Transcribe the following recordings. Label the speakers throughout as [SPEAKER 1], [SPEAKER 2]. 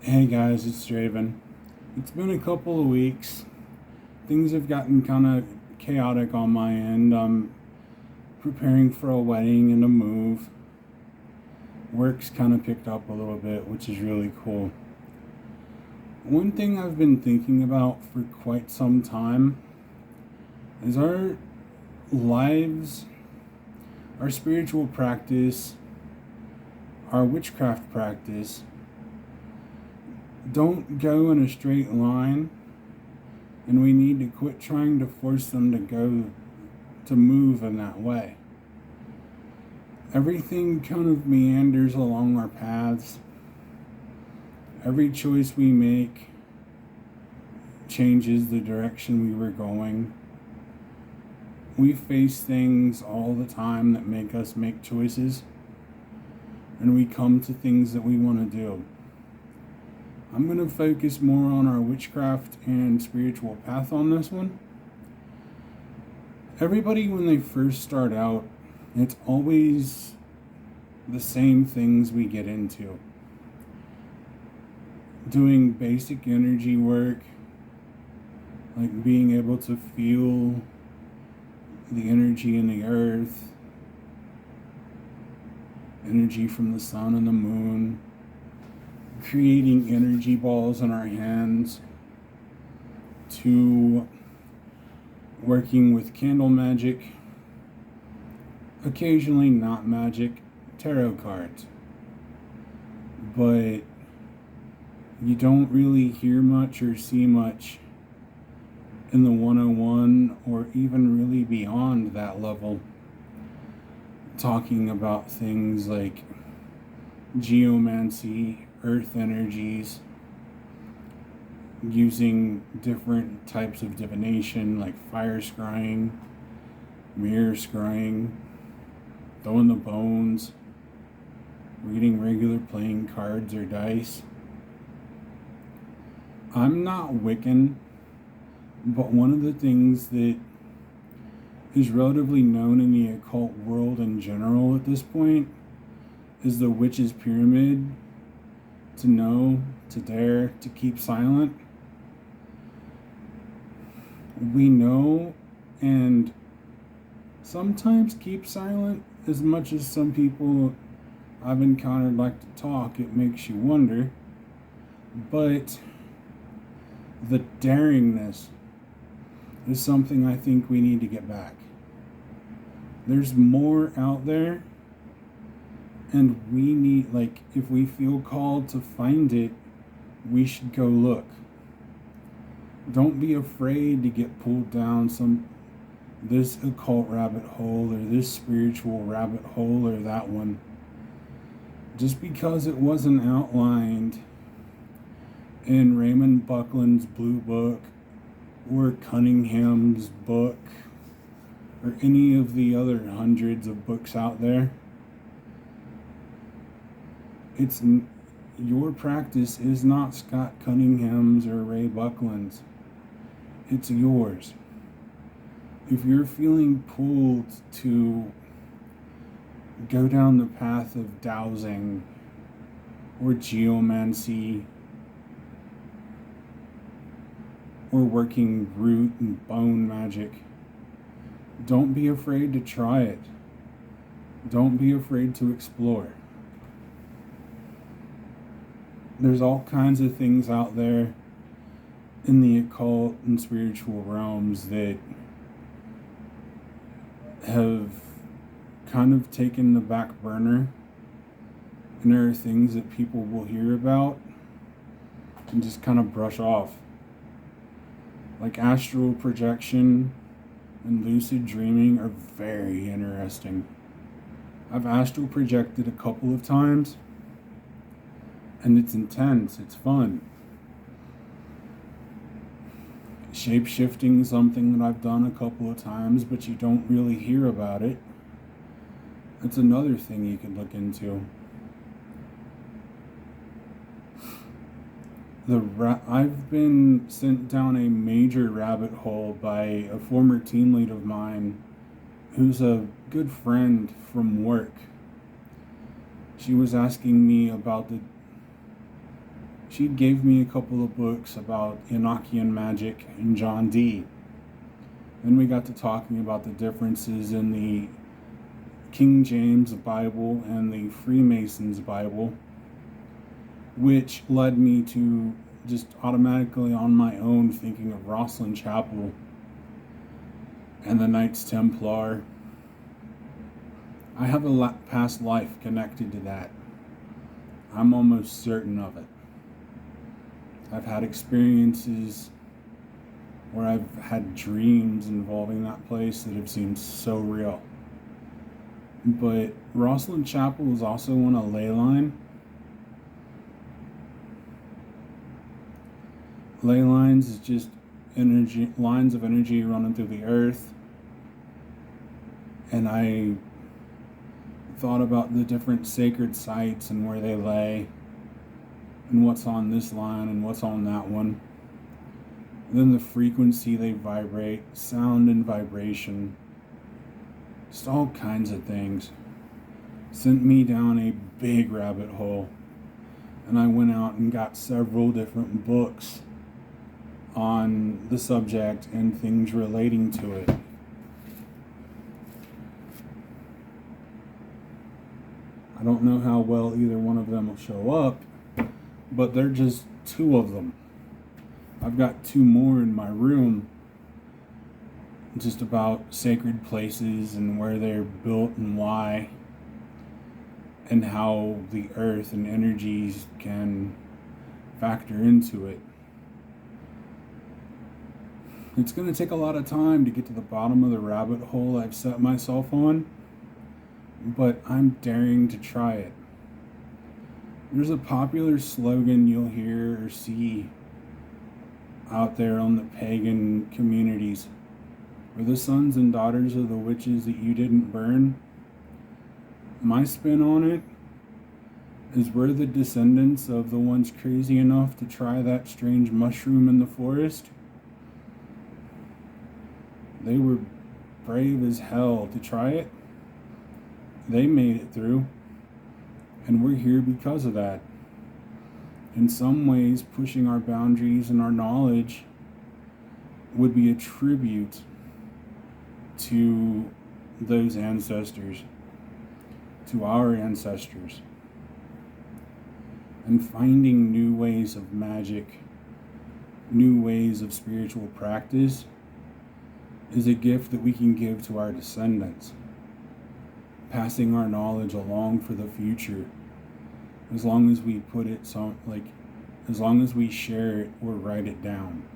[SPEAKER 1] Hey guys, it's Draven. It's been a couple of weeks. Things have gotten kind of chaotic on my end. I'm preparing for a wedding and a move. Work's kind of picked up a little bit, which is really cool. One thing I've been thinking about for quite some time is our lives, our spiritual practice, our witchcraft practice don't go in a straight line, and we need to quit trying to force them to move in that way. Everything kind of meanders along our paths. Every choice we make changes the direction we were going. We face things all the time that make us make choices, and we come to things that we want to do. I'm going to focus more on our witchcraft and spiritual path on this one. Everybody, when they first start out, it's always the same things we get into. Doing basic energy work, like being able to feel the energy in the earth, energy from the sun and the moon, creating energy balls in our hands, to working with candle magic, occasionally not magic, tarot cards. But you don't really hear much or see much in the 101 or even really beyond that level, talking about things like geomancy, earth energies, using different types of divination like fire scrying, mirror scrying, throwing the bones, reading regular playing cards or dice. I'm not Wiccan, but one of the things that is relatively known in the occult world in general at this point is the witch's pyramid: to know, to dare, to keep silent. We know and sometimes keep silent as much as some people I've encountered like to talk. It makes you wonder. But the daringness is something I think we need to get back. There's more out there, and we need, like, if we feel called to find it, we should go look. Don't be afraid to get pulled down this occult rabbit hole or this spiritual rabbit hole or that one. Just because it wasn't outlined in Raymond Buckland's Blue Book or Cunningham's book or any of the other hundreds of books out there, your practice is not Scott Cunningham's or Ray Buckland's. It's yours. If you're feeling pulled to go down the path of dowsing or geomancy or working root and bone magic, don't be afraid to try it. Don't be afraid to explore. There's all kinds of things out there in the occult and spiritual realms that have kind of taken the back burner, and there are things that people will hear about and just kind of brush off. Like astral projection and lucid dreaming are very interesting. I've astral projected a couple of times, and it's intense, it's fun. Shape-shifting is something that I've done a couple of times, but you don't really hear about it. That's another thing you could look into. I've been sent down a major rabbit hole by a former team lead of mine who's a good friend from work. She was asking me about she gave me a couple of books about Enochian magic and John Dee. Then we got to talking about the differences in the King James Bible and the Freemasons Bible, which led me to just automatically on my own thinking of Rosslyn Chapel and the Knights Templar. I have a past life connected to that. I'm almost certain of it. I've had experiences where I've had dreams involving that place that have seemed so real. But Rosslyn Chapel is also on a ley line. Ley lines is just energy, lines of energy running through the earth. And I thought about the different sacred sites and where they lay, and what's on this line and what's on that one. And then the frequency they vibrate, sound and vibration, just all kinds of things. Sent me down a big rabbit hole. And I went out and got several different books on the subject and things relating to it. I don't know how well either one of them will show up, but they're just two of them. I've got two more in my room, just about sacred places and where they're built and why, and how the earth and energies can factor into it. It's going to take a lot of time to get to the bottom of the rabbit hole I've set myself on, but I'm daring to try it. There's a popular slogan you'll hear or see out there on the pagan communities. We're the sons and daughters of the witches that you didn't burn. My spin on it is we're the descendants of the ones crazy enough to try that strange mushroom in the forest. They were brave as hell to try it. They made it through. And we're here because of that. In some ways, pushing our boundaries and our knowledge would be a tribute to those ancestors, to our ancestors. And finding new ways of magic, new ways of spiritual practice is a gift that we can give to our descendants. Passing our knowledge along for the future, as long as we put it as long as we share it or write it down.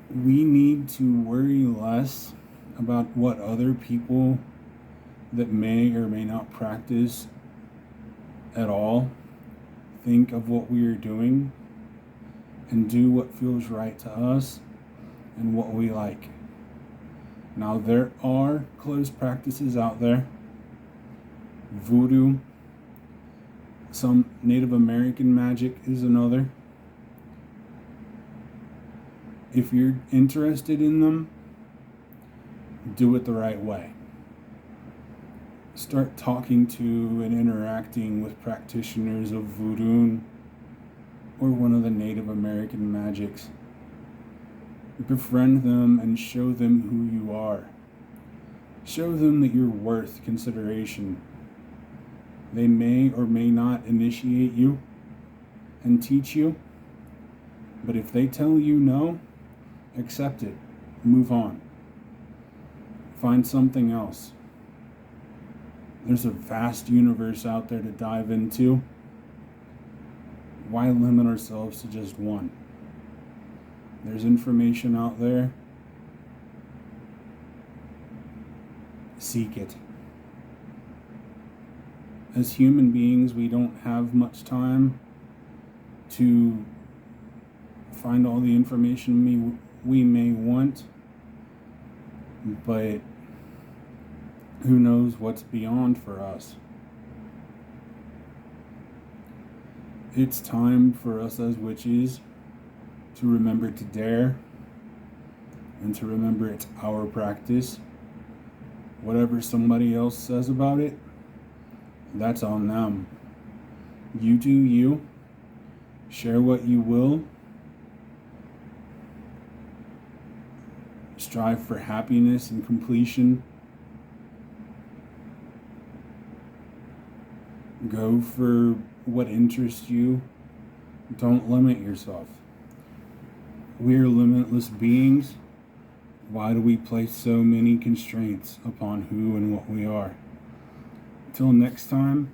[SPEAKER 1] We need to worry less about what other people that may or may not practice at all think of what we are doing, and do what feels right to us and what we like. Now, there are closed practices out there. Voodoo, some Native American magic is another. If you're interested in them, do it the right way. Start talking to and interacting with practitioners of voodoo or one of the Native American magics. Befriend them and show them who you are. Show them that you're worth consideration. They may or may not initiate you and teach you, but if they tell you no, accept it. Move on. Find something else. There's a vast universe out there to dive into. Why limit ourselves to just one? There's information out there. Seek it. As human beings, we don't have much time to find all the information we may want, but who knows what's beyond for us. It's time for us as witches to remember to dare and to remember it's our practice. Whatever somebody else says about it, that's on them. You do you. Share what you will. Strive for happiness and completion. Go for what interests you. Don't limit yourself. We are limitless beings. Why do we place so many constraints upon who and what we are? Till next time,